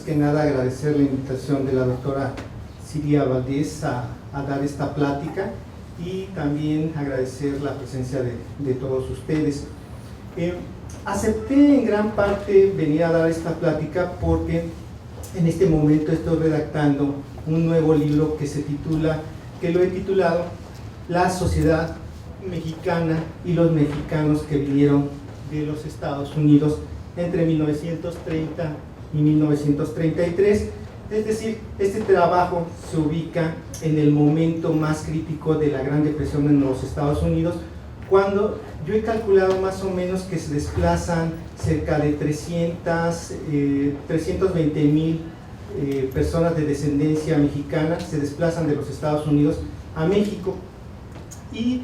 que nada agradecer la invitación de la doctora Siria Valdés a dar esta plática y también agradecer la presencia de todos ustedes. Acepté en gran parte venir a dar esta plática porque en este momento estoy redactando un nuevo libro que lo he titulado La sociedad mexicana y los mexicanos que vinieron de los Estados Unidos entre 1930 y 1933. Es decir, este trabajo se ubica en el momento más crítico de la Gran Depresión en los Estados Unidos, cuando yo he calculado más o menos que se desplazan cerca de 320,000 personas de descendencia mexicana, se desplazan de los Estados Unidos a México. Y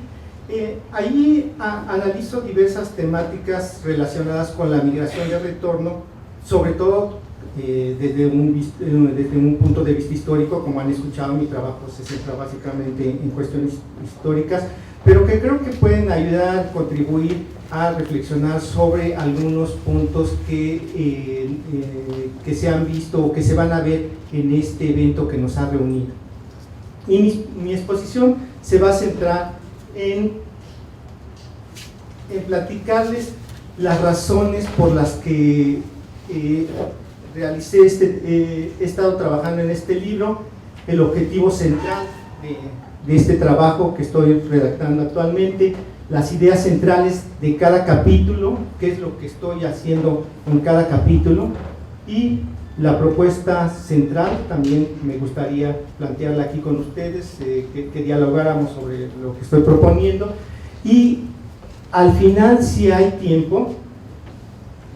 ahí analizo diversas temáticas relacionadas con la migración de retorno, sobre todo desde un punto de vista histórico. Como han escuchado, mi trabajo se centra básicamente en cuestiones históricas, pero que creo que pueden ayudar, contribuir a reflexionar sobre algunos puntos que se han visto o que se van a ver en este evento que nos ha reunido. Y mi exposición se va a centrar en platicarles las razones por las que he estado trabajando en este libro, el objetivo central de este trabajo que estoy redactando actualmente, las ideas centrales de cada capítulo, qué es lo que estoy haciendo en cada capítulo, y la propuesta central también me gustaría plantearla aquí con ustedes, que dialogáramos sobre lo que estoy proponiendo, y al final, si hay tiempo,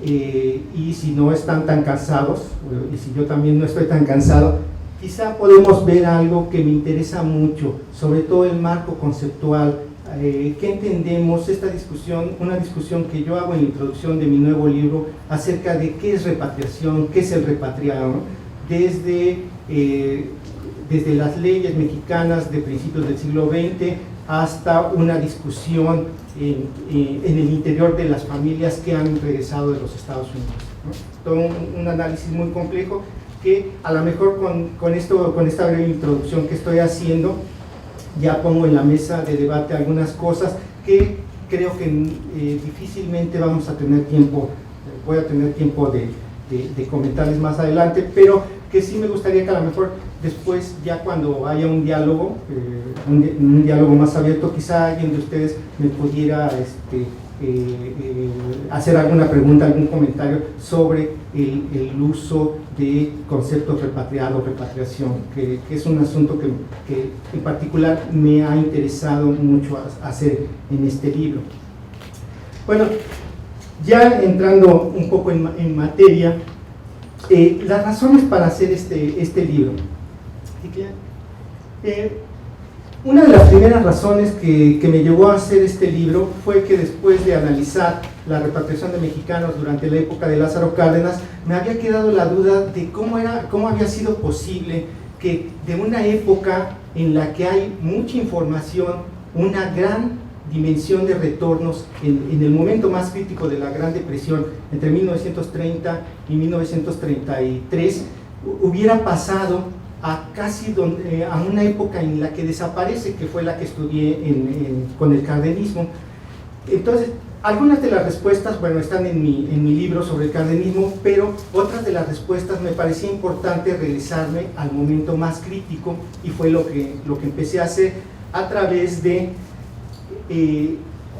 y si no están tan cansados, y si yo también no estoy tan cansado, quizá podemos ver algo que me interesa mucho, sobre todo el marco conceptual. ¿Qué entendemos? Esta discusión, una discusión que yo hago en la introducción de mi nuevo libro acerca de qué es repatriación, qué es el repatriado, ¿no? Desde las leyes mexicanas de principios del siglo XX hasta una discusión en el interior de las familias que han regresado de los Estados Unidos, ¿no? Todo un análisis muy complejo que a lo mejor con esta breve introducción que estoy haciendo ya pongo en la mesa de debate algunas cosas que creo que difícilmente vamos a tener tiempo, voy a tener tiempo de comentarles más adelante, pero que sí me gustaría que a lo mejor después, ya cuando haya un diálogo más abierto, quizá alguien de ustedes me pudiera hacer alguna pregunta, algún comentario sobre el uso de conceptos repatriado, repatriación, que es un asunto que en particular me ha interesado mucho hacer en este libro. Bueno, ya entrando un poco en materia, las razones para hacer este libro. Una de las primeras razones que me llevó a hacer este libro fue que después de analizar la repatriación de mexicanos durante la época de Lázaro Cárdenas, me había quedado la duda de cómo había sido posible que de una época en la que hay mucha información, una gran dimensión de retornos en el momento más crítico de la Gran Depresión, entre 1930 y 1933, hubiera pasado a una época en la que desaparece, que fue la que estudié con el cardenismo. Entonces, algunas de las respuestas, bueno, están en mi libro sobre el cardenismo, pero otras de las respuestas me parecía importante regresarme al momento más crítico, y fue lo que empecé a hacer a través de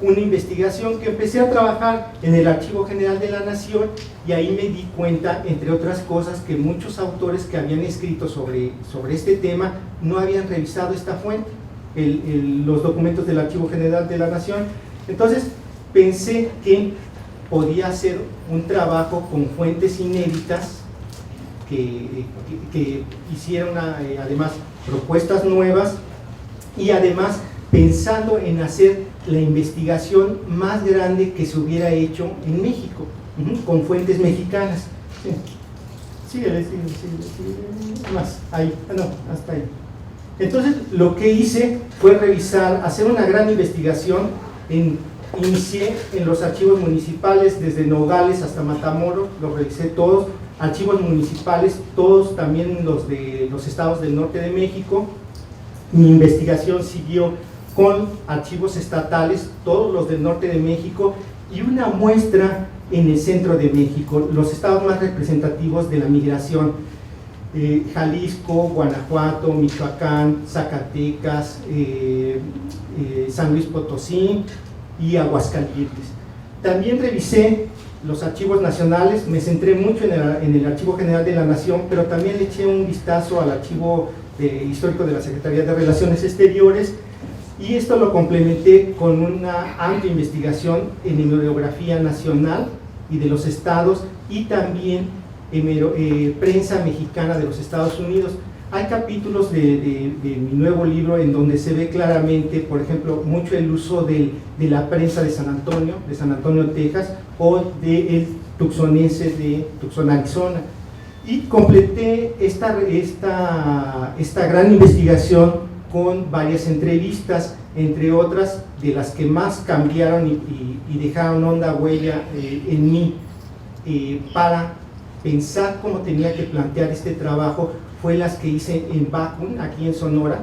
una investigación que empecé a trabajar en el Archivo General de la Nación, y ahí me di cuenta, entre otras cosas, que muchos autores que habían escrito sobre este tema no habían revisado esta fuente, los documentos del Archivo General de la Nación. Entonces pensé que podía hacer un trabajo con fuentes inéditas que hicieran además propuestas nuevas, y además pensando en hacer la investigación más grande que se hubiera hecho en México, con fuentes mexicanas. Síguele, más, ahí, no, hasta ahí. Entonces, lo que hice fue hacer una gran investigación. Inicié en los archivos municipales, desde Nogales hasta Matamoros, los revisé todos, archivos municipales, todos también los de los estados del norte de México. Mi investigación siguió con archivos estatales, todos los del norte de México, y una muestra en el centro de México, los estados más representativos de la migración: Jalisco, Guanajuato, Michoacán, Zacatecas, San Luis Potosí y Aguascalientes. También revisé los archivos nacionales, me centré mucho en el Archivo General de la Nación, pero también le eché un vistazo al archivo histórico de la Secretaría de Relaciones Exteriores, y esto lo complementé con una amplia investigación en hemerografía nacional y de los estados, y también prensa mexicana de los Estados Unidos. Hay capítulos de mi nuevo libro en donde se ve claramente, por ejemplo, mucho el uso de la prensa de San Antonio, Texas, o del Tucsonense de Tucson, Arizona. Y completé esta gran investigación con varias entrevistas, entre otras de las que más cambiaron y dejaron honda huella en mí para pensar cómo tenía que plantear este trabajo, fue las que hice en Bacún, aquí en Sonora,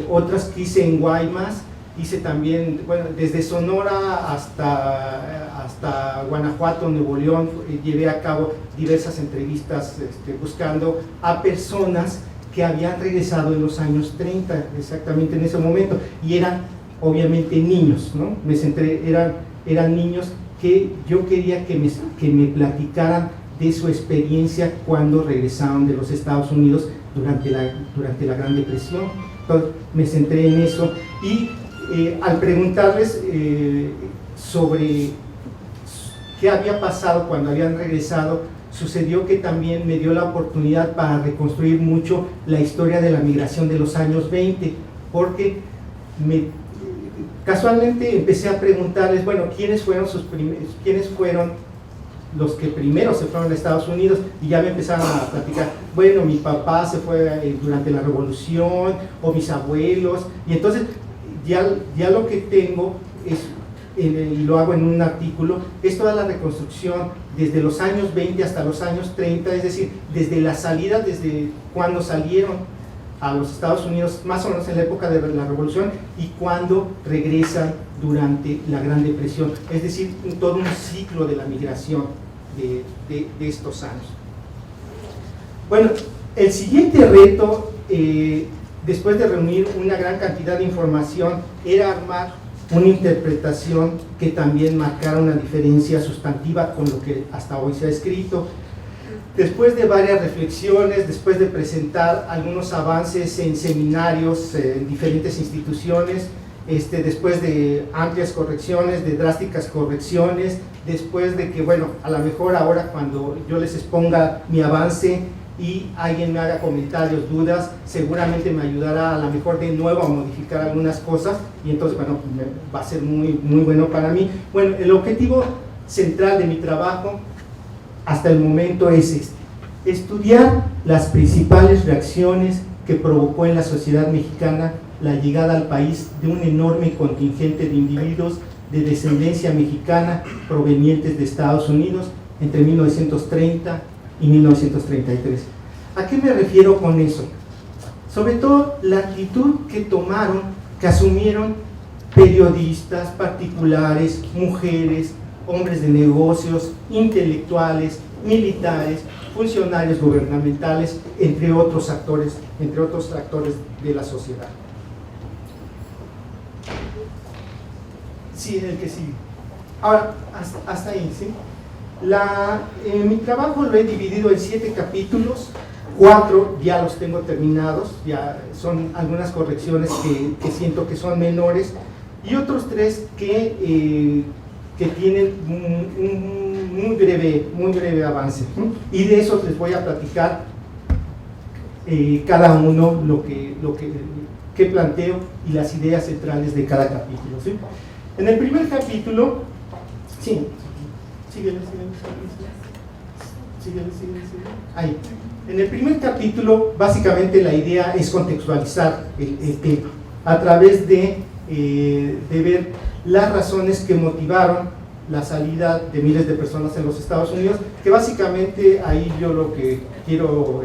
otras que hice en Guaymas, hice también, bueno, desde Sonora hasta Guanajuato, Nuevo León, llevé a cabo diversas entrevistas buscando a personas que habían regresado en los años 30, exactamente en ese momento, y eran obviamente niños, ¿no? Me centré, eran niños que yo quería que me platicaran de su experiencia cuando regresaron de los Estados Unidos durante la Gran Depresión. Entonces me centré en eso, y al preguntarles sobre qué había pasado cuando habían regresado, sucedió que también me dio la oportunidad para reconstruir mucho la historia de la migración de los años 20, porque casualmente empecé a preguntarles, bueno, ¿quiénes fueron los que primero se fueron a Estados Unidos? Y ya me empezaron a platicar, bueno, mi papá se fue durante la Revolución, o mis abuelos, y entonces ya lo que tengo es, y lo hago en un artículo, es toda la reconstrucción desde los años 20 hasta los años 30, es decir, desde la salida, desde cuando salieron a los Estados Unidos, más o menos en la época de la Revolución, y cuando regresan durante la Gran Depresión, es decir, todo un ciclo de la migración de estos años. Bueno, el siguiente reto, después de reunir una gran cantidad de información, era armar una interpretación que también marcara una diferencia sustantiva con lo que hasta hoy se ha escrito. Después de varias reflexiones, después de presentar algunos avances en seminarios en diferentes instituciones, después de amplias correcciones, de drásticas correcciones, después de que, bueno, a lo mejor ahora cuando yo les exponga mi avance y alguien me haga comentarios, dudas, seguramente me ayudará a lo mejor de nuevo a modificar algunas cosas, y entonces, bueno, va a ser muy, muy bueno para mí. Bueno, el objetivo central de mi trabajo hasta el momento es estudiar las principales reacciones que provocó en la sociedad mexicana la llegada al país de un enorme contingente de individuos de descendencia mexicana provenientes de Estados Unidos entre 1930 y 1933. ¿A qué me refiero con eso? Sobre todo la actitud que tomaron, que asumieron periodistas, particulares, mujeres, hombres de negocios, intelectuales, militares, funcionarios gubernamentales, entre otros actores de la sociedad. Sí, el que sigue. Ahora, hasta ahí, ¿sí? Mi trabajo lo he dividido en 7 capítulos, 4 ya los tengo terminados, ya son algunas correcciones que siento que son menores, y otros 3 que tienen un muy breve avance, ¿no? Y de eso les voy a platicar cada uno lo que planteo y las ideas centrales de cada capítulo, ¿sí? En el primer capítulo, sí, síguele. Ahí. En el primer capítulo, básicamente la idea es contextualizar el tema a través de ver las razones que motivaron la salida de miles de personas en los Estados Unidos, que básicamente ahí yo lo que quiero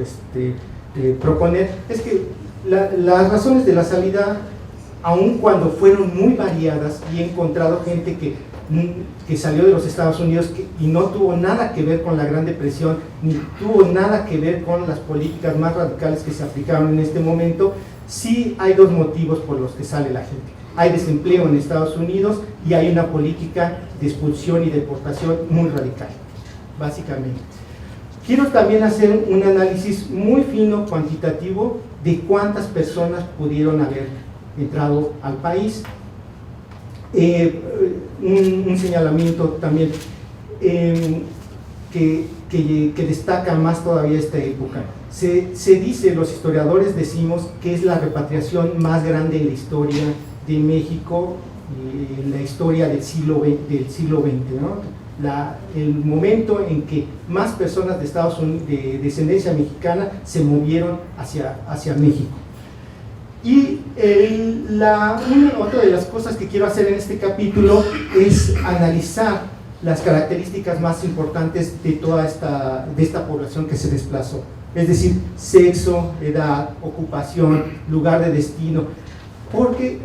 proponer es que las razones de la salida, aun cuando fueron muy variadas, y he encontrado gente que salió de los Estados Unidos y no tuvo nada que ver con la Gran Depresión, ni tuvo nada que ver con las políticas más radicales que se aplicaron en este momento, sí hay dos motivos por los que sale la gente. Hay desempleo en Estados Unidos y hay una política de expulsión y deportación muy radical, básicamente. Quiero también hacer un análisis muy fino, cuantitativo, de cuántas personas pudieron haber entrado al país. Un señalamiento también que destaca más todavía esta época. Se dice, los historiadores decimos que es la repatriación más grande en la historia de México, en la historia del siglo XX, ¿no? El momento en que más personas de Estados Unidos, de descendencia mexicana, se movieron hacia México. Y otra de las cosas que quiero hacer en este capítulo es analizar las características más importantes de toda esta población que se desplazó, es decir, sexo, edad, ocupación, lugar de destino, porque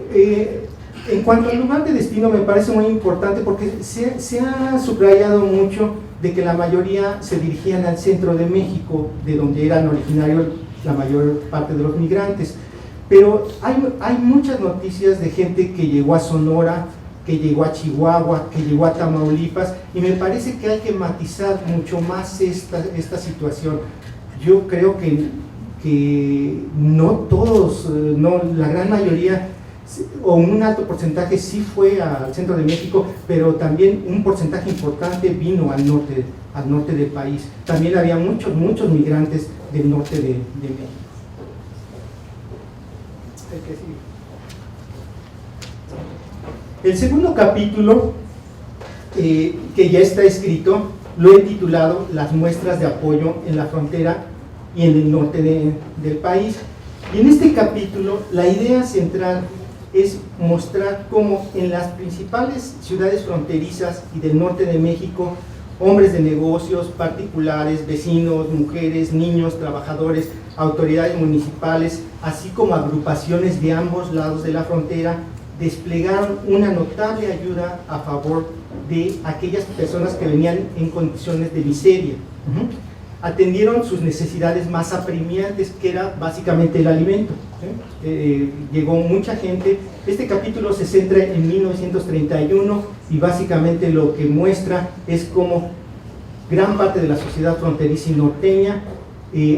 en cuanto al lugar de destino me parece muy importante porque se ha subrayado mucho de que la mayoría se dirigían al centro de México, de donde eran originarios la mayor parte de los migrantes. Pero hay muchas noticias de gente que llegó a Sonora, que llegó a Chihuahua, que llegó a Tamaulipas, y me parece que hay que matizar mucho más esta situación. Yo creo que no todos, no, la gran mayoría, o un alto porcentaje sí fue al centro de México, pero también un porcentaje importante vino al norte del país. También había muchos migrantes del norte de México. El segundo capítulo, que ya está escrito, lo he titulado Las muestras de apoyo en la frontera y en el norte del país. Y en este capítulo la idea central es mostrar cómo en las principales ciudades fronterizas y del norte de México, hombres de negocios, particulares, vecinos, mujeres, niños, trabajadores, autoridades municipales, así como agrupaciones de ambos lados de la frontera, desplegaron una notable ayuda a favor de aquellas personas que venían en condiciones de miseria. Atendieron sus necesidades más apremiantes, que era básicamente el alimento. Llegó mucha gente. Este capítulo se centra en 1931 y básicamente lo que muestra es cómo gran parte de la sociedad fronteriza y norteña,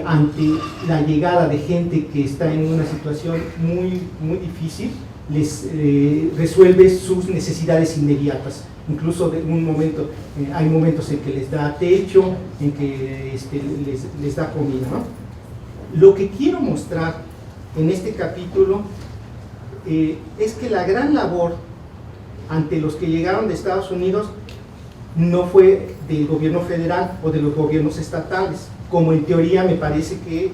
ante la llegada de gente que está en una situación muy difícil, les resuelve sus necesidades inmediatas. Incluso hay momentos en que les da techo, en que les da comida, ¿no? Lo que quiero mostrar en este capítulo es que la gran labor ante los que llegaron de Estados Unidos no fue del gobierno federal o de los gobiernos estatales, como en teoría me parece que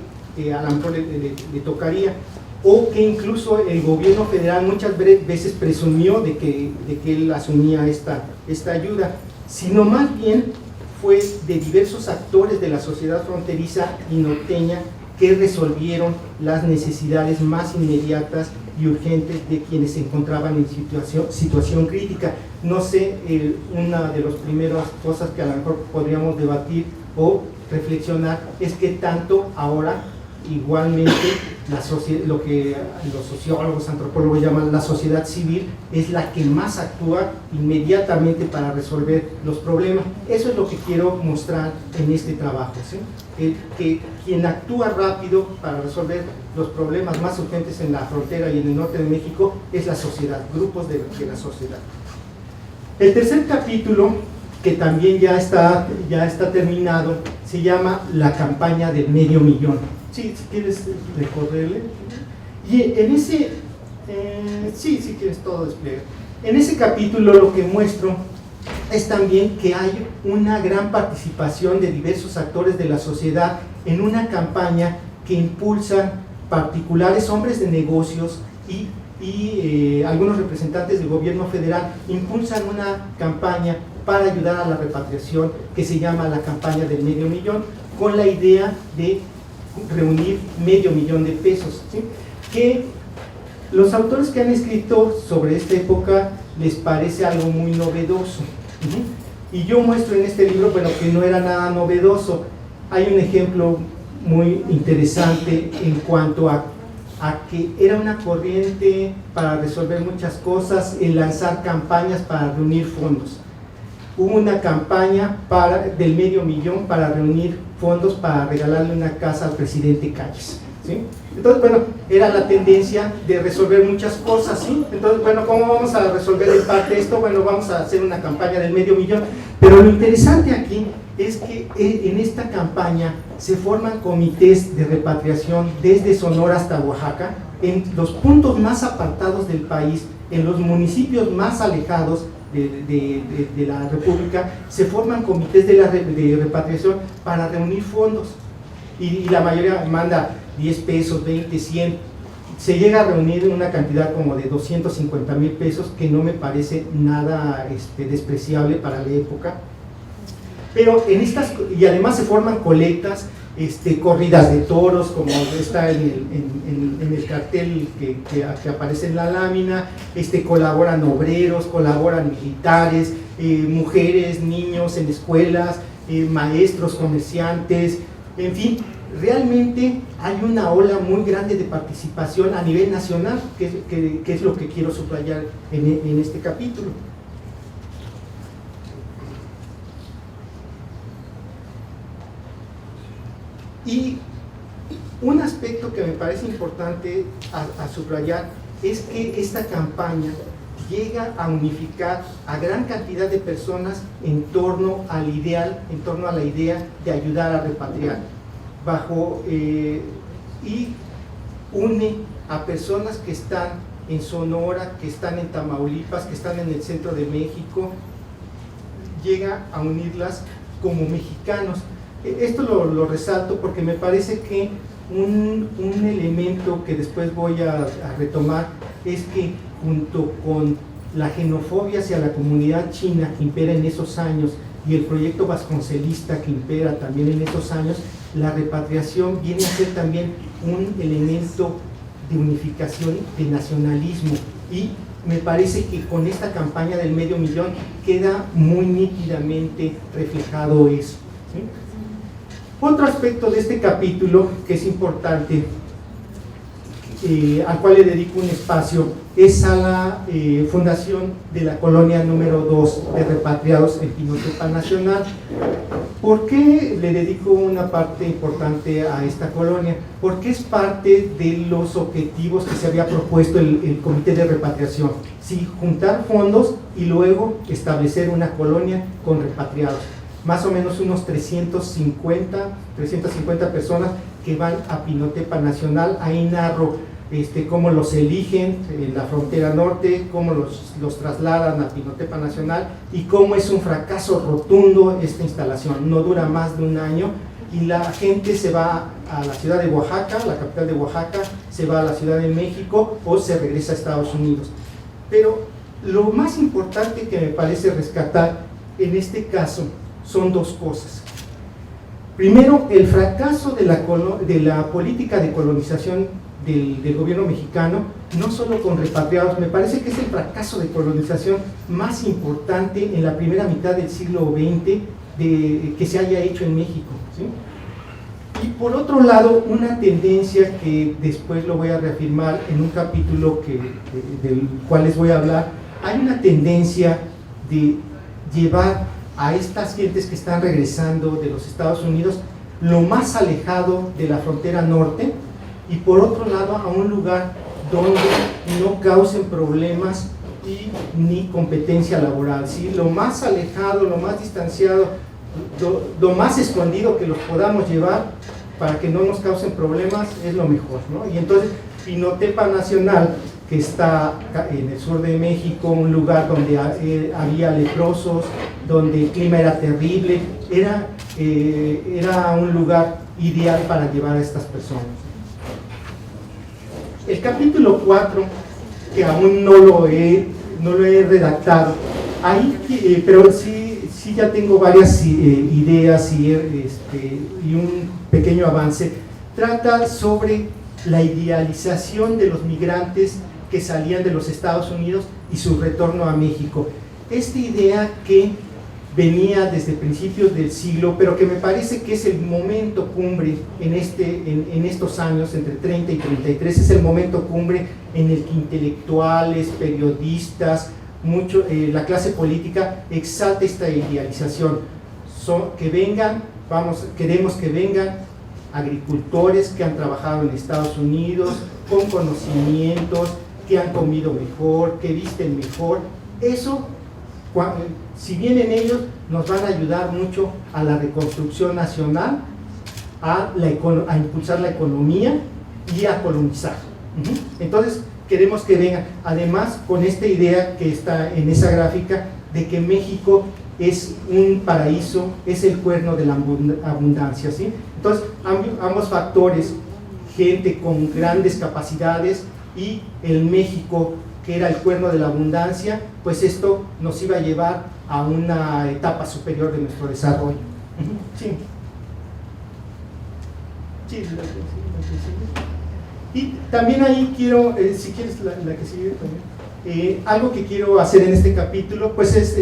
a lo mejor le tocaría, o que incluso el gobierno federal muchas veces presumió de que él asumía esta ayuda, sino más bien fue de diversos actores de la sociedad fronteriza y norteña que resolvieron las necesidades más inmediatas y urgentes de quienes se encontraban en situación crítica. No sé, una de las primeras cosas que a lo mejor podríamos debatir o reflexionar es que tanto ahora igualmente lo que los sociólogos, antropólogos llaman la sociedad civil es la que más actúa inmediatamente para resolver los problemas. Eso es lo que quiero mostrar en este trabajo, ¿sí? Que quien actúa rápido para resolver los problemas más urgentes en la frontera y en el norte de México es la sociedad, grupos de la sociedad. El tercer capítulo, que también ya está terminado, se llama La campaña del medio millón. Sí, si quieres recorrerle. Y en ese, si quieres todo desplegar. En ese capítulo lo que muestro es también que hay una gran participación de diversos actores de la sociedad en una campaña que impulsan particulares hombres de negocios y algunos representantes del gobierno federal impulsan una campaña para ayudar a la repatriación, que se llama la campaña del medio millón, con la idea de reunir $500,000 de pesos, ¿sí? Que los autores que han escrito sobre esta época les parece algo muy novedoso, y yo muestro en este libro, bueno, que no era nada novedoso. Hay un ejemplo muy interesante en cuanto a que era una corriente para resolver muchas cosas, en lanzar campañas para reunir fondos. Hubo una campaña del $500,000 para reunir fondos para regalarle una casa al presidente Calles, ¿sí? Entonces, bueno, era la tendencia de resolver muchas cosas, ¿sí? Entonces, bueno, ¿cómo vamos a resolver en parte esto? Bueno, vamos a hacer una campaña del $500,000, pero lo interesante aquí es que en esta campaña se forman comités de repatriación desde Sonora hasta Oaxaca, en los puntos más apartados del país, en los municipios más alejados de la República, se forman comités de repatriación para reunir fondos, y la mayoría manda 10 pesos, 20, 100, se llega a reunir una cantidad como de 250,000 pesos, que no me parece nada despreciable para la época. Pero y además se forman colectas, corridas de toros, como está en el cartel que aparece en la lámina, colaboran obreros, colaboran militares, mujeres, niños en escuelas, maestros, comerciantes, en fin, realmente hay una ola muy grande de participación a nivel nacional, que es lo que quiero subrayar en este capítulo. Y un aspecto que me parece importante a subrayar es que esta campaña llega a unificar a gran cantidad de personas en torno al ideal, en torno a la idea de ayudar a repatriar, y une a personas que están en Sonora, que están en Tamaulipas, que están en el centro de México, llega a unirlas como mexicanos. Esto lo resalto porque me parece que un elemento que después voy a retomar es que, junto con la xenofobia hacia la comunidad china que impera en esos años y el proyecto vasconcelista que impera también en esos años, la repatriación viene a ser también un elemento de unificación, de nacionalismo, y me parece que con esta campaña del $500,000 queda muy nítidamente reflejado eso, ¿sí? Otro aspecto de este capítulo que es importante, al cual le dedico un espacio, es a la fundación de la colonia número 2 de repatriados en Pinotepa Nacional. ¿Por qué le dedico una parte importante a esta colonia? Porque es parte de los objetivos que se había propuesto el Comité de Repatriación, sí, juntar fondos y luego establecer una colonia con repatriados. Más o menos unos 350 personas que van a Pinotepa Nacional. Ahí narro cómo los eligen en la frontera norte, cómo los trasladan a Pinotepa Nacional, y cómo es un fracaso rotundo esta instalación. No dura más de un año y la gente se va a la ciudad de Oaxaca, la capital de Oaxaca, se va a la Ciudad de México o se regresa a Estados Unidos. Pero lo más importante que me parece rescatar en este caso son dos cosas. Primero, el fracaso de la política de colonización del gobierno mexicano, no solo con repatriados. Me parece que es el fracaso de colonización más importante en la primera mitad del siglo XX que se haya hecho en México, ¿sí? Y por otro lado, una tendencia que después lo voy a reafirmar en un capítulo del cual les voy a hablar. Hay una tendencia de llevar a estas gentes que están regresando de los Estados Unidos lo más alejado de la frontera norte, y por otro lado a un lugar donde no causen problemas ni competencia laboral, ¿sí? Lo más alejado, lo más distanciado, lo más escondido que los podamos llevar para que no nos causen problemas es lo mejor, ¿no? Y entonces Pinotepa Nacional, que está en el sur de México, un lugar donde había leprosos, donde el clima era terrible, era un lugar ideal para llevar a estas personas. El capítulo 4, que aún no lo he redactado, ahí, pero sí sí ya tengo varias ideas y un pequeño avance. Trata sobre la idealización de los migrantes que salían de los Estados Unidos y su retorno a México. Esta idea que venía desde principios del siglo, pero que me parece que es el momento cumbre en estos años, entre 30 y 33, es el momento cumbre en el que intelectuales, periodistas, la clase política exalta esta idealización. Queremos que vengan agricultores que han trabajado en Estados Unidos, con conocimientos, que han comido mejor, que visten mejor. Eso, si vienen ellos, nos van a ayudar mucho a la reconstrucción nacional, a impulsar la economía y a colonizar. Entonces, queremos que vengan, además con esta idea que está en esa gráfica, de que México es un paraíso, es el cuerno de la abundancia, ¿sí? Entonces, ambos factores, gente con grandes capacidades y el México que era el cuerno de la abundancia, pues esto nos iba a llevar a una etapa superior de nuestro desarrollo. Sí. Sí, y también ahí quiero, si quieres la que sigue también, algo que quiero hacer en este capítulo pues es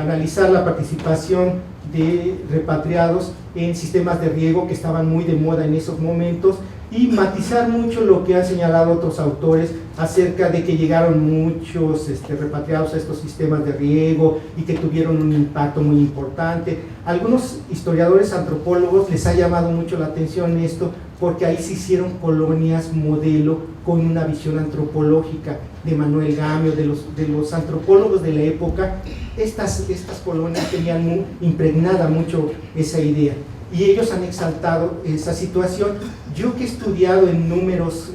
analizar la participación de repatriados en sistemas de riego que estaban muy de moda en esos momentos, y matizar mucho lo que han señalado otros autores acerca de que llegaron muchos repatriados a estos sistemas de riego y que tuvieron un impacto muy importante. Algunos historiadores antropólogos les ha llamado mucho la atención esto, porque ahí se hicieron colonias modelo con una visión antropológica de Manuel Gamio, de los antropólogos de la época. Estas colonias tenían muy impregnada mucho esa idea, y ellos han exaltado esa situación. Yo que he estudiado en números,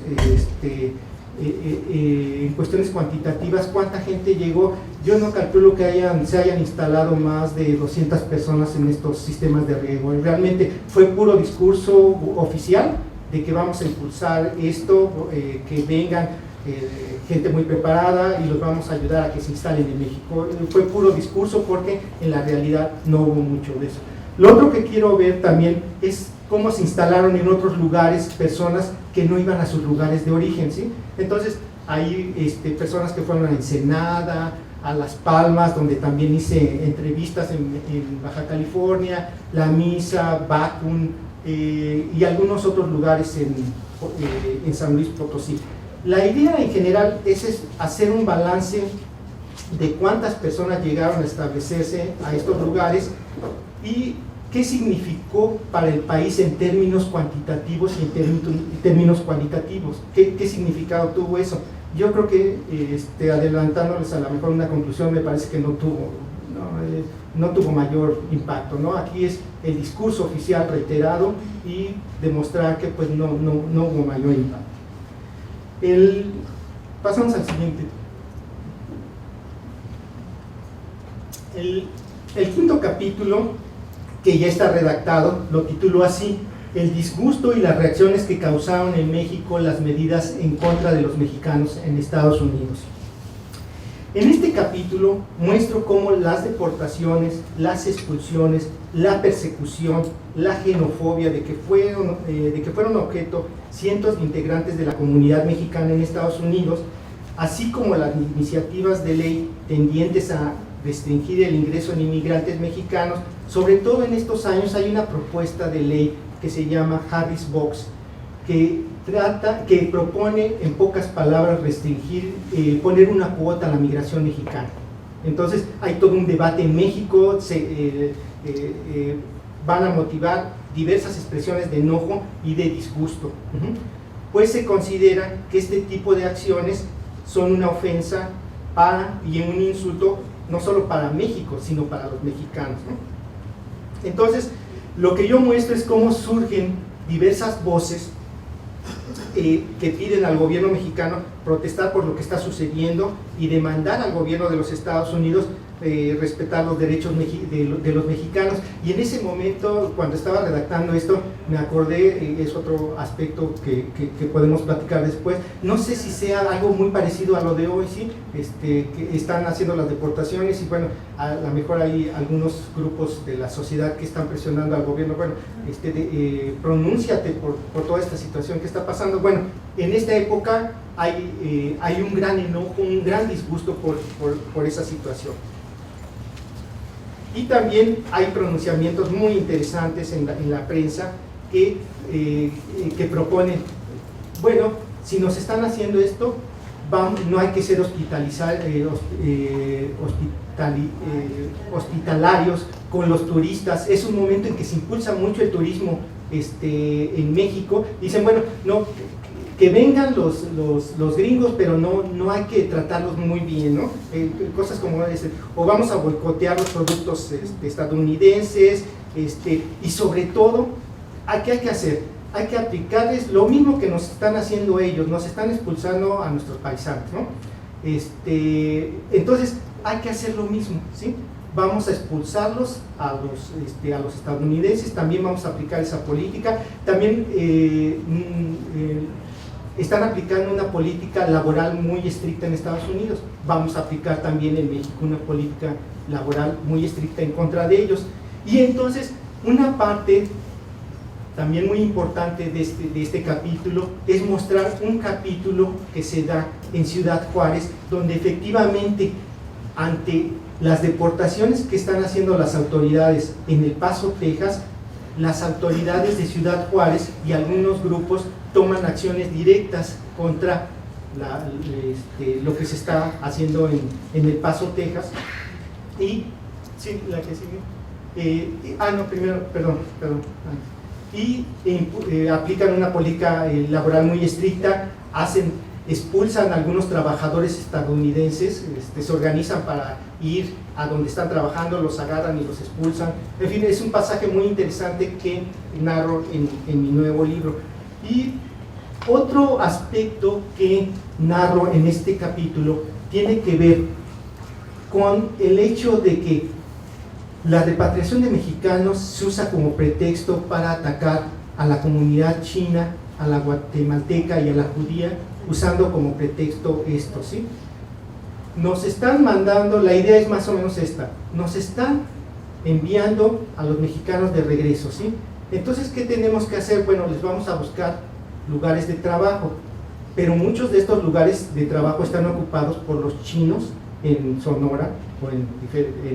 en cuestiones cuantitativas, cuánta gente llegó, yo no calculo que se hayan instalado más de 200 personas en estos sistemas de riego. Realmente fue puro discurso oficial de que vamos a impulsar esto, que vengan gente muy preparada y los vamos a ayudar a que se instalen en México. Fue puro discurso, porque en la realidad no hubo mucho de eso. Lo otro que quiero ver también es cómo se instalaron en otros lugares personas que no iban a sus lugares de origen, ¿sí? Entonces, hay personas que fueron a Ensenada, a Las Palmas, donde también hice entrevistas en Baja California, La Misa, Bacún, y algunos otros lugares en San Luis Potosí. La idea en general es hacer un balance de cuántas personas llegaron a establecerse a estos lugares y qué significó para el país en términos cuantitativos y en términos cualitativos. ¿Qué significado tuvo eso? Yo creo que, adelantándoles a lo mejor una conclusión, me parece que no tuvo mayor impacto, ¿no? Aquí es el discurso oficial reiterado y demostrar que pues no hubo mayor impacto. Pasamos al siguiente. El quinto capítulo, que ya está redactado, lo tituló así: el disgusto y las reacciones que causaron en México las medidas en contra de los mexicanos en Estados Unidos. En este capítulo muestro cómo las deportaciones, las expulsiones, la persecución, la xenofobia de que fueron objeto cientos de integrantes de la comunidad mexicana en Estados Unidos, así como las iniciativas de ley tendientes a restringir el ingreso de inmigrantes mexicanos. Sobre todo en estos años hay una propuesta de ley que se llama Harris-Box, que propone, en pocas palabras, restringir, poner una cuota a la migración mexicana. Entonces hay todo un debate en México, van a motivar diversas expresiones de enojo y de disgusto, pues se considera que este tipo de acciones son una ofensa y un insulto no solo para México, sino para los mexicanos, ¿no? Entonces, lo que yo muestro es cómo surgen diversas voces que piden al gobierno mexicano protestar por lo que está sucediendo y demandar al gobierno de los Estados Unidos respetar los derechos de los mexicanos. Y en ese momento, cuando estaba redactando esto, me acordé, es otro aspecto que podemos platicar después, no sé si sea algo muy parecido a lo de hoy, ¿sí? Que están haciendo las deportaciones y bueno, a lo mejor hay algunos grupos de la sociedad que están presionando al gobierno, bueno, pronúnciate por toda esta situación que está pasando. Bueno, en esta época hay un gran enojo, un gran disgusto por esa situación. Y también hay pronunciamientos muy interesantes en la prensa que proponen, bueno, si nos están haciendo esto, no hay que ser hospitalarios con los turistas. Es un momento en que se impulsa mucho el turismo en México. Dicen, bueno, no, que vengan los gringos, pero no hay que tratarlos muy bien, ¿no? Cosas como ese, o vamos a boicotear los productos estadounidenses, y sobre todo, ¿qué hay que hacer? Hay que aplicarles lo mismo que nos están haciendo ellos, nos están expulsando a nuestros paisanos, ¿no? Entonces, hay que hacer lo mismo, ¿sí? Vamos a expulsarlos a los estadounidenses, también vamos a aplicar esa política, también están aplicando una política laboral muy estricta en Estados Unidos, vamos a aplicar también en México una política laboral muy estricta en contra de ellos. Y entonces, una parte también muy importante de este capítulo es mostrar un capítulo que se da en Ciudad Juárez, donde efectivamente, ante las deportaciones que están haciendo las autoridades en El Paso, Texas, las autoridades de Ciudad Juárez y algunos grupos toman acciones directas contra lo que se está haciendo en El Paso, Texas. Y, sí, la que sigue. Y aplican una política laboral muy estricta, expulsan a algunos trabajadores estadounidenses, se organizan para ir a donde están trabajando, los agarran y los expulsan. En fin, es un pasaje muy interesante que narro en mi nuevo libro. Y otro aspecto que narro en este capítulo tiene que ver con el hecho de que la repatriación de mexicanos se usa como pretexto para atacar a la comunidad china, a la guatemalteca y a la judía, usando como pretexto esto, ¿sí? Nos están mandando, la idea es más o menos esta, nos están enviando a los mexicanos de regreso, ¿sí? Entonces, ¿qué tenemos que hacer? Bueno, les vamos a buscar lugares de trabajo, pero muchos de estos lugares de trabajo están ocupados por los chinos en Sonora o en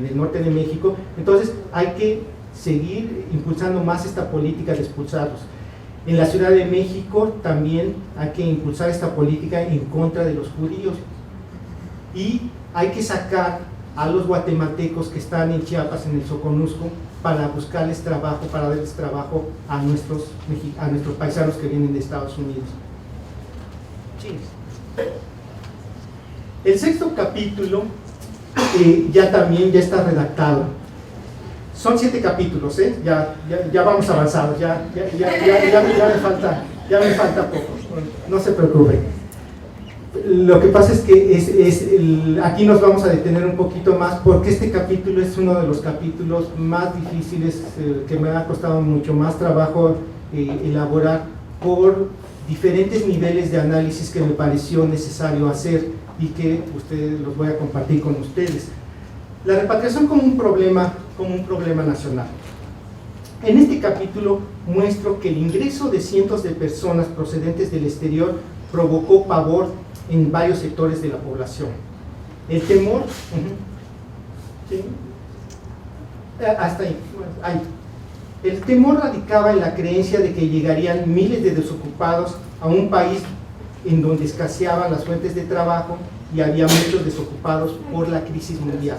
el norte de México. Entonces hay que seguir impulsando más esta política de expulsarlos. En la Ciudad de México también hay que impulsar esta política en contra de los judíos, y hay que sacar a los guatemaltecos que están en Chiapas, en el Soconusco, para buscarles trabajo, para darles trabajo a nuestros paisanos que vienen de Estados Unidos. El sexto capítulo ya está redactado. Son 7 capítulos, ya vamos avanzados, ya me falta poco, no se preocupe. Lo que pasa es que aquí nos vamos a detener un poquito más, porque este capítulo es uno de los capítulos más difíciles, que me ha costado mucho más trabajo elaborar, por diferentes niveles de análisis que me pareció necesario hacer y que los voy a compartir con ustedes. La repatriación como un problema nacional. En este capítulo muestro que el ingreso de cientos de personas procedentes del exterior provocó pavor en varios sectores de la población. El temor, ¿sí? Hasta ahí. El temor radicaba en la creencia de que llegarían miles de desocupados a un país en donde escaseaban las fuentes de trabajo y había muchos desocupados por la crisis mundial.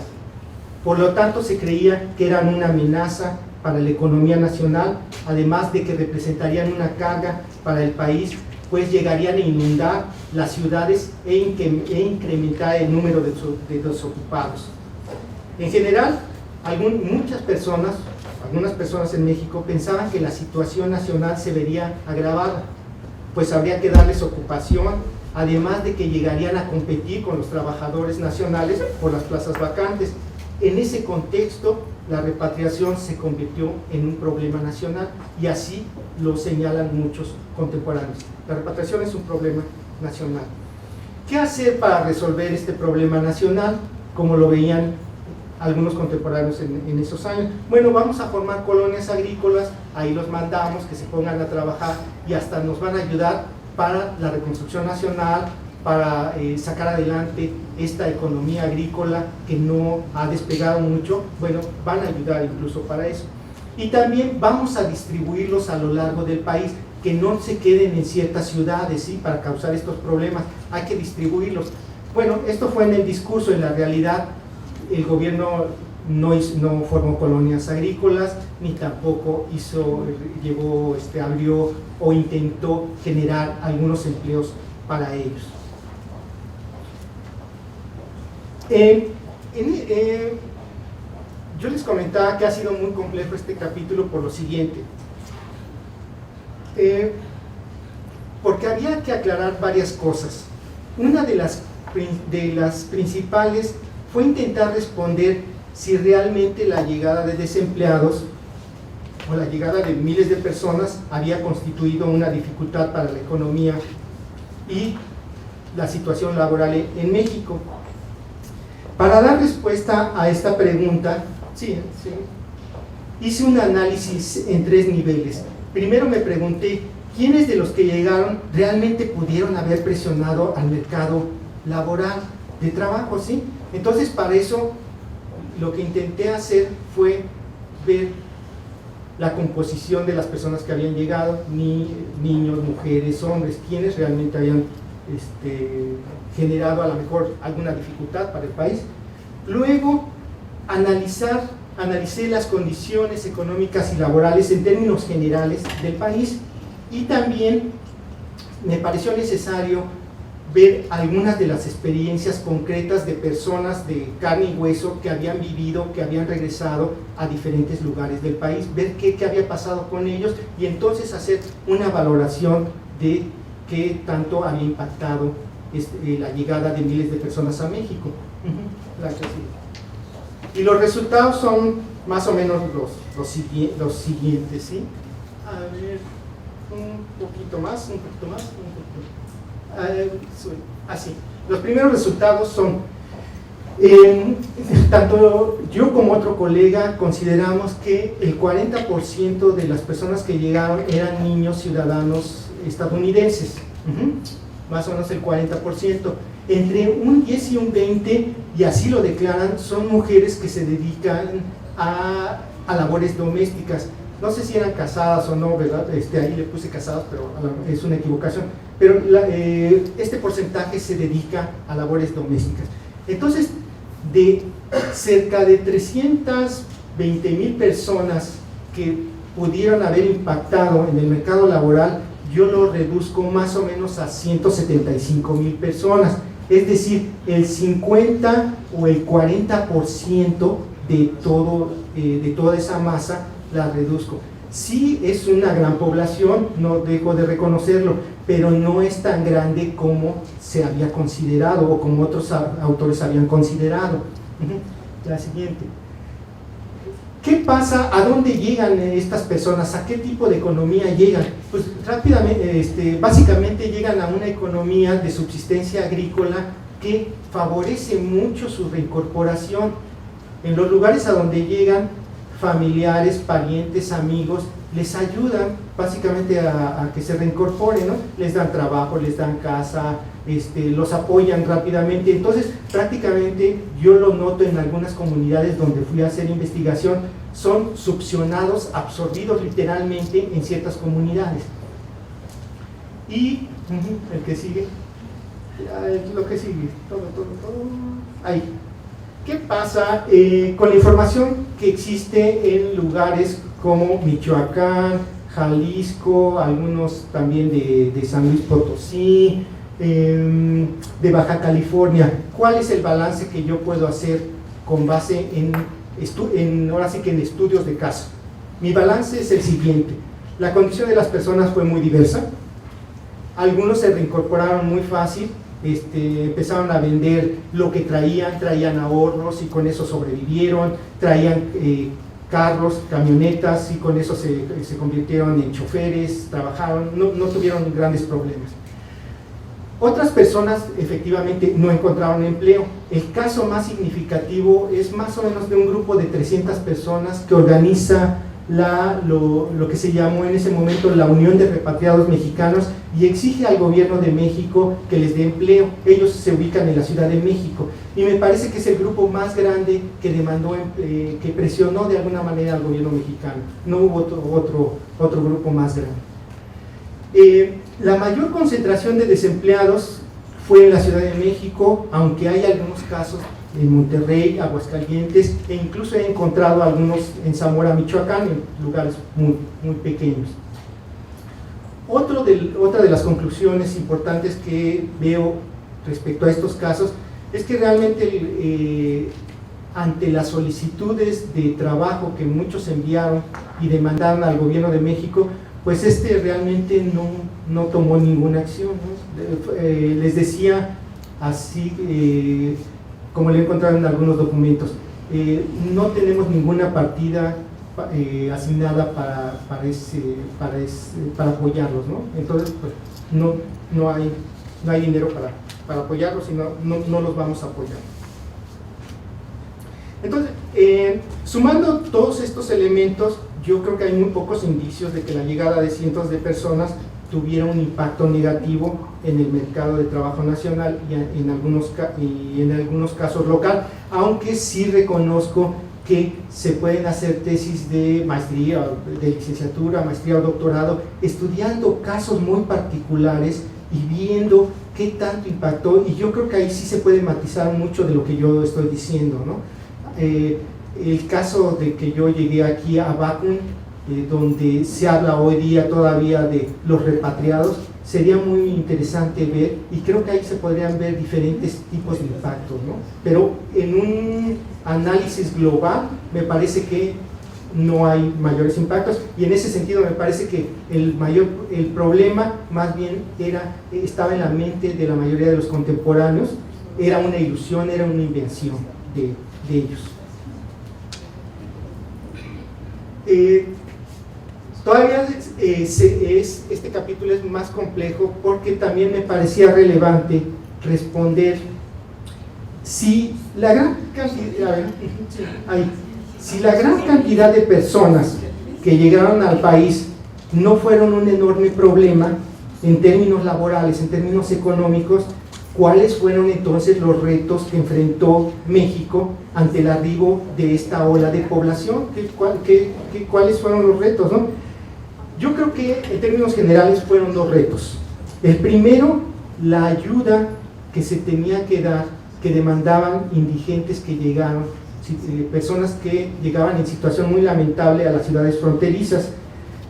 Por lo tanto, se creía que eran una amenaza para la economía nacional, además de que representarían una carga para el país, pues llegarían a inundar las ciudades e incrementar el número de desocupados. En general, algunas personas en México pensaban que la situación nacional se vería agravada, pues habría que darles ocupación además de que llegarían a competir con los trabajadores nacionales por las plazas vacantes. En ese contexto, la repatriación se convirtió en un problema nacional y así lo señalan muchos contemporáneos. La repatriación es un problema nacional. ¿Qué hacer para resolver este problema nacional, como lo veían algunos contemporáneos en esos años? Bueno, vamos a formar colonias agrícolas, ahí los mandamos que se pongan a trabajar y hasta nos van a ayudar para la reconstrucción nacional, para sacar adelante esta economía agrícola que no ha despegado mucho. Bueno, van a ayudar incluso para eso. Y también vamos a distribuirlos a lo largo del país, que no se queden en ciertas ciudades, ¿sí? Para causar estos problemas, hay que distribuirlos. Bueno, esto fue en el discurso. En la realidad, el gobierno no formó colonias agrícolas, ni tampoco abrió o intentó generar algunos empleos para ellos. Yo les comentaba que ha sido muy complejo este capítulo por lo siguiente, porque había que aclarar varias cosas. Una de las principales fue intentar responder si realmente la llegada de desempleados o la llegada de miles de personas había constituido una dificultad para la economía y la situación laboral en México. Para dar respuesta a esta pregunta, hice un análisis en 3 niveles. Primero me pregunté, ¿quiénes de los que llegaron realmente pudieron haber presionado al mercado laboral de trabajo? ¿Sí? Entonces, para eso, lo que intenté hacer fue ver la composición de las personas que habían llegado, niños, mujeres, hombres, quienes realmente habían generado a lo mejor alguna dificultad para el país. Luego, analicé las condiciones económicas y laborales en términos generales del país, y también me pareció necesario ver algunas de las experiencias concretas de personas de carne y hueso que habían vivido, que habían regresado a diferentes lugares del país, ver qué había pasado con ellos y entonces hacer una valoración de qué tanto había impactado la llegada de miles de personas a México. Gracias. Y los resultados son más o menos los siguientes, ¿sí? A ver, un poquito más. Así. Los primeros resultados son, tanto yo como otro colega consideramos que el 40% de las personas que llegaron eran niños ciudadanos estadounidenses, más o menos el 40%. Entre un 10 y un 20, y así lo declaran, son mujeres que se dedican a labores domésticas. No sé si eran casadas o no, ¿verdad? Ahí le puse casadas, pero es una equivocación. Pero este porcentaje se dedica a labores domésticas. Entonces, de cerca de 320,000 personas que pudieron haber impactado en el mercado laboral, yo lo reduzco más o menos a 175,000 personas. Es decir, el 50 o el 40% de toda esa masa la reduzco. Sí es una gran población, no dejo de reconocerlo, pero no es tan grande como se había considerado o como otros autores habían considerado. La siguiente. ¿Qué pasa? ¿A dónde llegan estas personas? ¿A qué tipo de economía llegan? Pues rápidamente, básicamente llegan a una economía de subsistencia agrícola que favorece mucho su reincorporación. En los lugares a donde llegan, familiares, parientes, amigos, les ayudan básicamente a que se reincorporen, ¿no? Les dan trabajo, les dan casa, los apoyan rápidamente. Entonces, prácticamente yo lo noto en algunas comunidades donde fui a hacer investigación, son succionados, absorbidos literalmente en ciertas comunidades. Y el que sigue, lo que sigue, todo, ahí. ¿Qué pasa con la información que existe en lugares como Michoacán, Jalisco, algunos también de San Luis Potosí, de Baja California? ¿Cuál es el balance que yo puedo hacer con base ahora sí que en estudios de caso? Mi balance es el siguiente: la condición de las personas fue muy diversa, Algunos se reincorporaron muy fácil, empezaron a vender lo que traían ahorros y con eso sobrevivieron, traían carros, camionetas y con eso se convirtieron en choferes, trabajaron, no tuvieron grandes problemas. Otras personas efectivamente no encontraron empleo. El caso más significativo es más o menos de un grupo de 300 personas que organiza lo que se llamó en ese momento la Unión de Repatriados Mexicanos y exige al gobierno de México que les dé empleo. Ellos se ubican en la Ciudad de México y me parece que es el grupo más grande que demandó, que presionó de alguna manera al gobierno mexicano. No hubo otro grupo más grande. La mayor concentración de desempleados fue en la Ciudad de México, aunque hay algunos casos en Monterrey, Aguascalientes, e incluso he encontrado algunos en Zamora, Michoacán, en lugares muy pequeños. Otra de las conclusiones importantes que veo respecto a estos casos es que realmente ante las solicitudes de trabajo que muchos enviaron y demandaron al gobierno de México, pues realmente no tomó ninguna acción, ¿no? Les decía así, como lo he encontrado en algunos documentos, no tenemos ninguna partida asignada para apoyarlos, ¿no? Entonces, pues, no hay dinero para apoyarlos y no los vamos a apoyar. Entonces, sumando todos estos elementos, yo creo que hay muy pocos indicios de que la llegada de cientos de personas tuviera un impacto negativo en el mercado de trabajo nacional y en algunos casos local, aunque sí reconozco que se pueden hacer tesis de maestría, de licenciatura, maestría o doctorado, estudiando casos muy particulares y viendo qué tanto impactó, y yo creo que ahí sí se puede matizar mucho de lo que yo estoy diciendo, ¿no? El caso de que yo llegué aquí a Bacum, donde se habla hoy día todavía de los repatriados, sería muy interesante ver, y creo que ahí se podrían ver diferentes tipos de impactos, ¿no? Pero en un análisis global me parece que no hay mayores impactos, y en ese sentido me parece que el problema más bien estaba en la mente de la mayoría de los contemporáneos, era una ilusión, era una invención de ellos. Todavía este capítulo es más complejo porque también me parecía relevante responder si la gran cantidad de personas que llegaron al país no fueron un enorme problema en términos laborales, en términos económicos, ¿cuáles fueron entonces los retos que enfrentó México ante el arribo de esta ola de población? ¿Cuáles fueron los retos, no? Yo creo que en términos generales fueron dos retos. El primero, la ayuda que se tenía que dar, que demandaban indigentes que llegaron, personas que llegaban en situación muy lamentable a las ciudades fronterizas,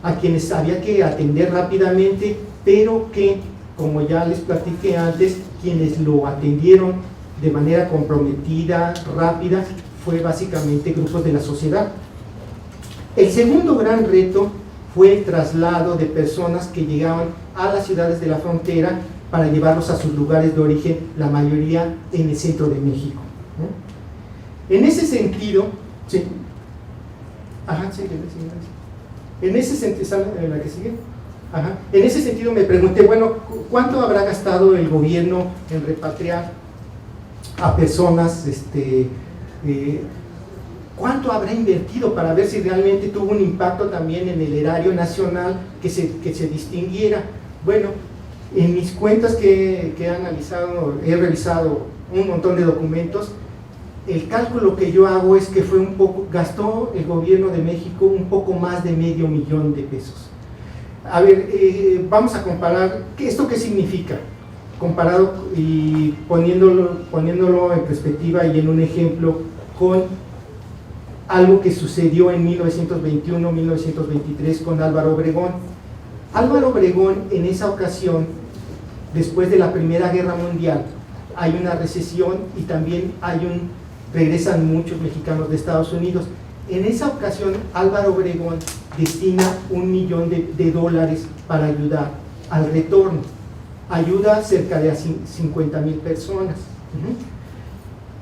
a quienes había que atender rápidamente, pero que, como ya les platiqué antes, quienes lo atendieron de manera comprometida, rápida, fue básicamente grupos de la sociedad. El segundo gran reto fue el traslado de personas que llegaban a las ciudades de la frontera para llevarlos a sus lugares de origen, la mayoría en el centro de México, ¿no? En ese sentido, sí. En ese sentido, ¿la que sigue? En ese sentido me pregunté, bueno, ¿cuánto habrá gastado el gobierno en repatriar a personas? ¿Cuánto habrá invertido para ver si realmente tuvo un impacto también en el erario nacional que se distinguiera? Bueno, en mis cuentas que he analizado, he revisado un montón de documentos, el cálculo que yo hago es que gastó el gobierno de México un poco más de $500,000 de pesos. A ver, vamos a comparar, ¿esto qué significa? Comparado y poniéndolo en perspectiva y en un ejemplo con algo que sucedió en 1921-1923 con Álvaro Obregón. Álvaro Obregón, en esa ocasión, después de la Primera Guerra Mundial, hay una recesión y también regresan muchos mexicanos de Estados Unidos. En esa ocasión, Álvaro Obregón destina $1 millón para ayudar al retorno. ayuda cerca de 50,000 personas.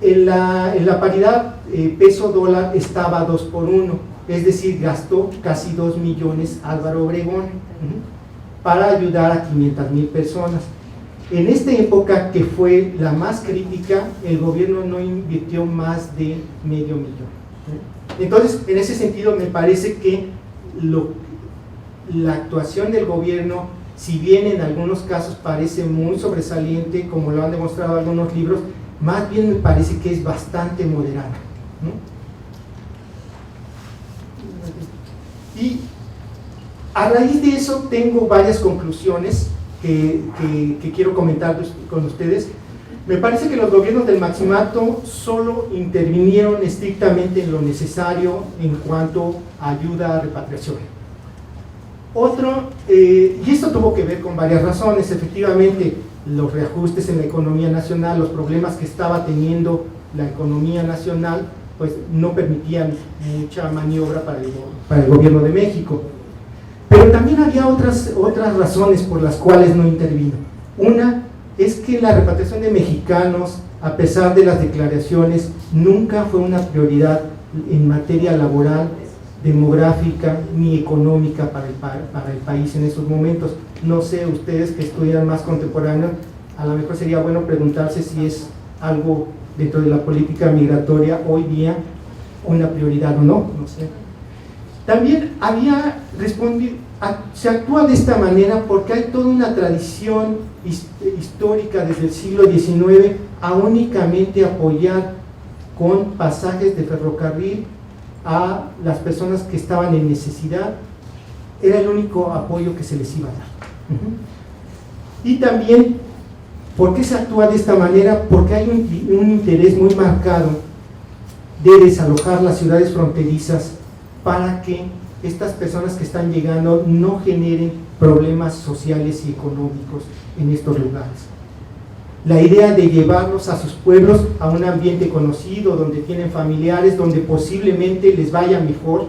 En la paridad peso-dólar estaba 2 por 1, es decir, gastó casi 2 millones Álvaro Obregón para ayudar a 500,000 personas. En esta época, que fue la más crítica, el gobierno no invirtió más de medio millón. Entonces, en ese sentido, me parece que la actuación del gobierno, si bien en algunos casos parece muy sobresaliente, como lo han demostrado algunos libros, más bien me parece que es bastante moderada, Y a raíz de eso tengo varias conclusiones que quiero comentar con ustedes. Me parece que los gobiernos del Maximato solo intervinieron estrictamente en lo necesario en cuanto a ayuda a repatriación. Y esto tuvo que ver con varias razones. Efectivamente, los reajustes en la economía nacional, los problemas que estaba teniendo la economía nacional, pues no permitían mucha maniobra para el gobierno de México. Pero también había otras razones por las cuales no intervino. Una es que la repatriación de mexicanos, a pesar de las declaraciones, nunca fue una prioridad en materia laboral, demográfica ni económica para el país en esos momentos. No sé, ustedes que estudian más contemporáneo, a lo mejor sería bueno preguntarse si es algo dentro de la política migratoria hoy día una prioridad o no, no sé. También se actúa de esta manera porque hay toda una tradición histórica desde el siglo XIX a únicamente apoyar con pasajes de ferrocarril a las personas que estaban en necesidad. Era el único apoyo que se les iba a dar. Y también, ¿por qué se actúa de esta manera? Porque hay un interés muy marcado de desalojar las ciudades fronterizas para que estas personas que están llegando no generen problemas sociales y económicos en estos lugares. La idea de llevarlos a sus pueblos, a un ambiente conocido, donde tienen familiares, donde posiblemente les vaya mejor,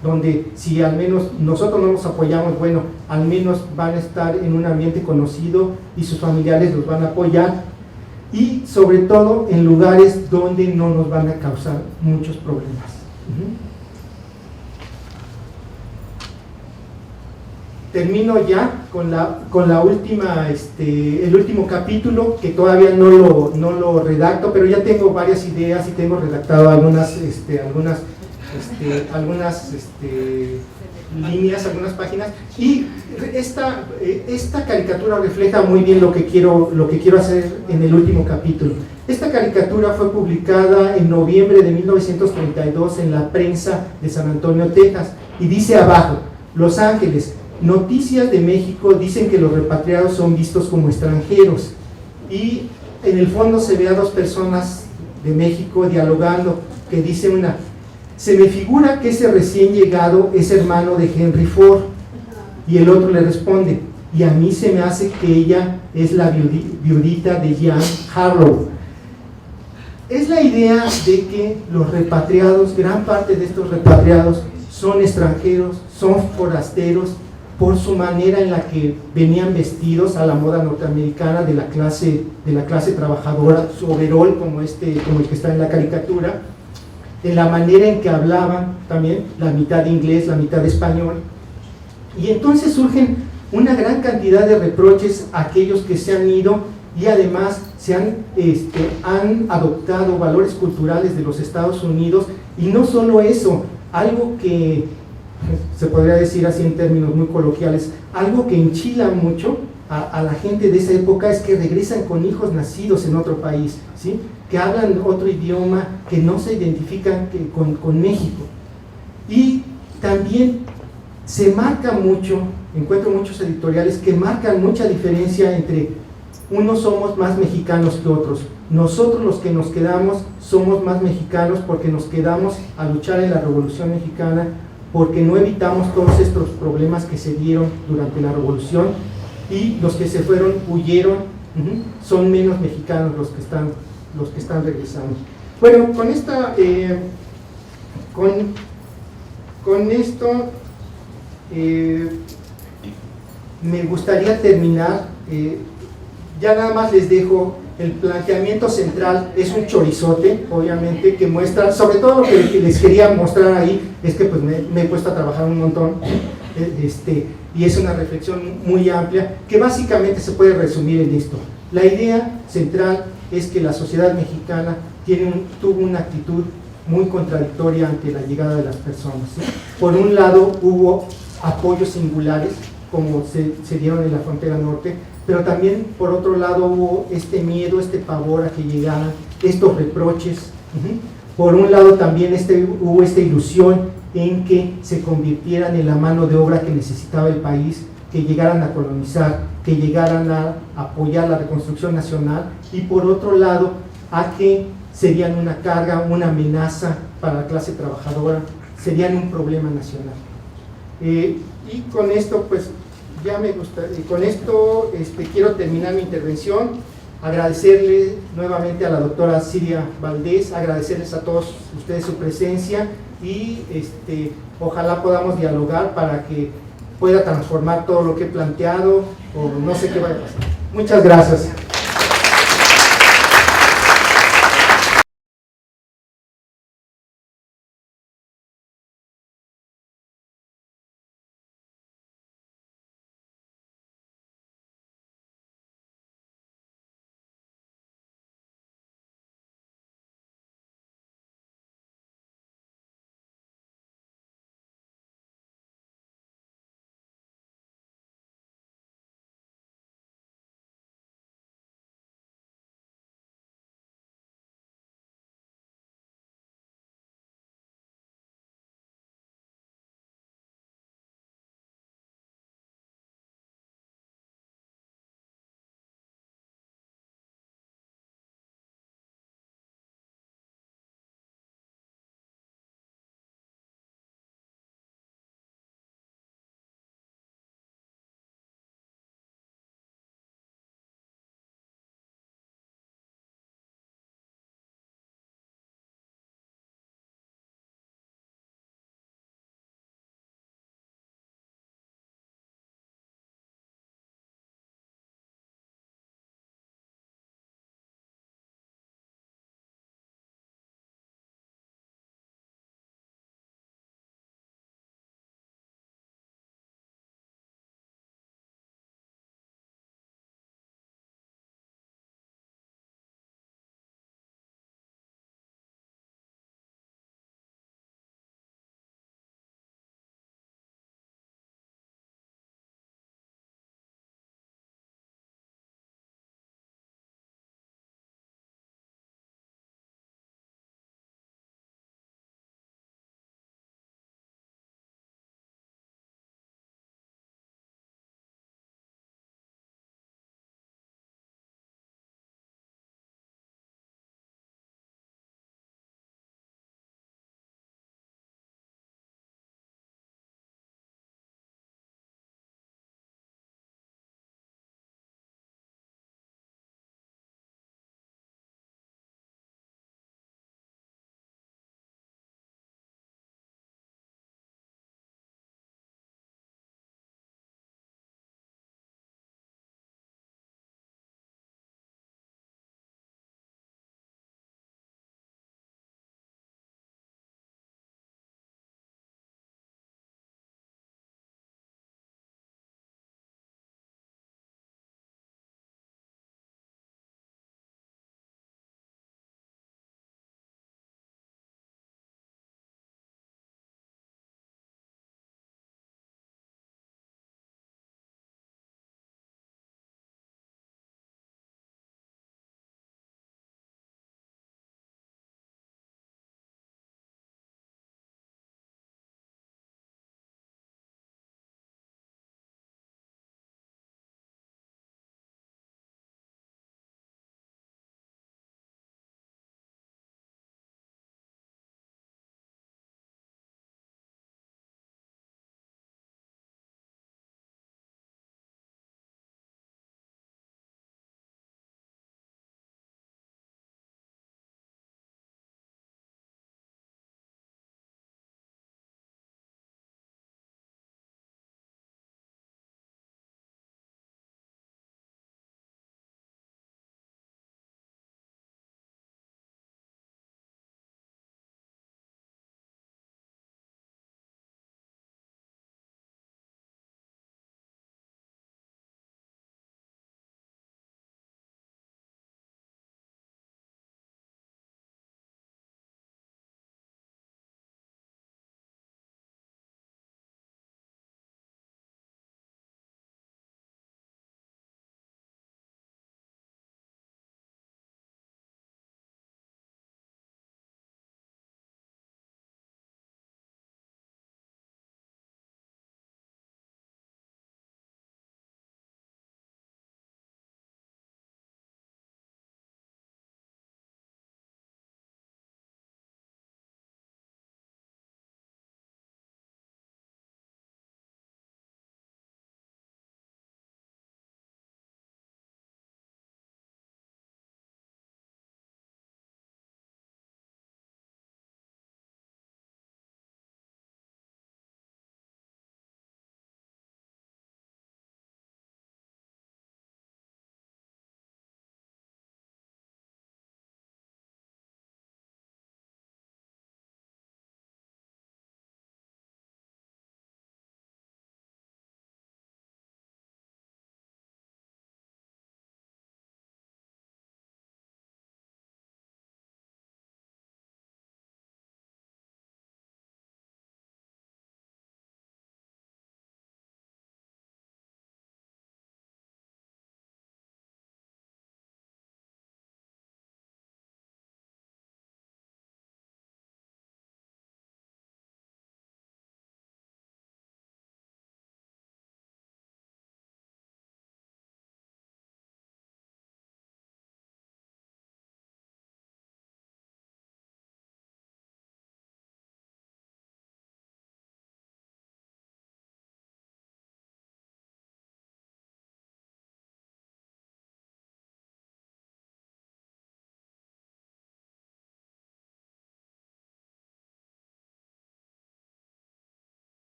donde si al menos nosotros no los apoyamos, bueno, al menos van a estar en un ambiente conocido y sus familiares los van a apoyar, y sobre todo en lugares donde no nos van a causar muchos problemas. Termino ya con la última, el último capítulo, que todavía no lo redacto, pero ya tengo varias ideas y tengo redactado algunas líneas, algunas páginas, y esta caricatura refleja muy bien lo que quiero hacer en el último capítulo. Esta caricatura fue publicada en noviembre de 1932 en la prensa de San Antonio, Texas, y dice abajo: Los Ángeles, noticias de México dicen que los repatriados son vistos como extranjeros, y en el fondo se ve a dos personas de México dialogando, que dice una: se me figura que ese recién llegado es hermano de Henry Ford, y el otro le responde: y a mí se me hace que ella es la viudita de Jean Harlow. Es la idea de que los repatriados, gran parte de estos repatriados son extranjeros, son forasteros, por su manera en la que venían vestidos a la moda norteamericana de la clase trabajadora, su overol como el que está en la caricatura, en la manera en que hablaban también, la mitad inglés, la mitad español, y entonces surgen una gran cantidad de reproches a aquellos que se han ido, y además han adoptado valores culturales de los Estados Unidos, y no solo eso, algo que se podría decir así en términos muy coloquiales, algo que enchila mucho a la gente de esa época, es que regresan con hijos nacidos en otro país, ¿sí?, que hablan otro idioma, que no se identifican con México. Y también se marca mucho, encuentro muchos editoriales que marcan mucha diferencia entre unos somos más mexicanos que otros. Nosotros, los que nos quedamos, somos más mexicanos porque nos quedamos a luchar en la Revolución Mexicana, porque no evitamos todos estos problemas que se dieron durante la Revolución, y los que se fueron, huyeron, son menos mexicanos los que están regresando. Bueno, con esto me gustaría terminar Ya nada más les dejo el planteamiento central, es un chorizote, obviamente, que muestra, sobre todo lo que les quería mostrar ahí, es que pues me he puesto a trabajar un montón, y es una reflexión muy amplia, que básicamente se puede resumir en esto. La idea central es que la sociedad mexicana tuvo una actitud muy contradictoria ante la llegada de las personas, ¿sí? Por un lado hubo apoyos singulares, como se dieron en la frontera norte, pero también por otro lado hubo este miedo, este pavor a que llegaran, estos reproches. Por un lado también hubo esta ilusión en que se convirtieran en la mano de obra que necesitaba el país, que llegaran a colonizar, que llegaran a apoyar la reconstrucción nacional, y por otro lado a que serían una carga, una amenaza para la clase trabajadora, serían un problema nacional. Y con esto pues ya me gusta, con esto quiero terminar mi intervención, agradecerle nuevamente a la doctora Siria Valdés, agradecerles a todos ustedes su presencia, y ojalá podamos dialogar para que pueda transformar todo lo que he planteado, o no sé qué vaya a pasar. Muchas gracias.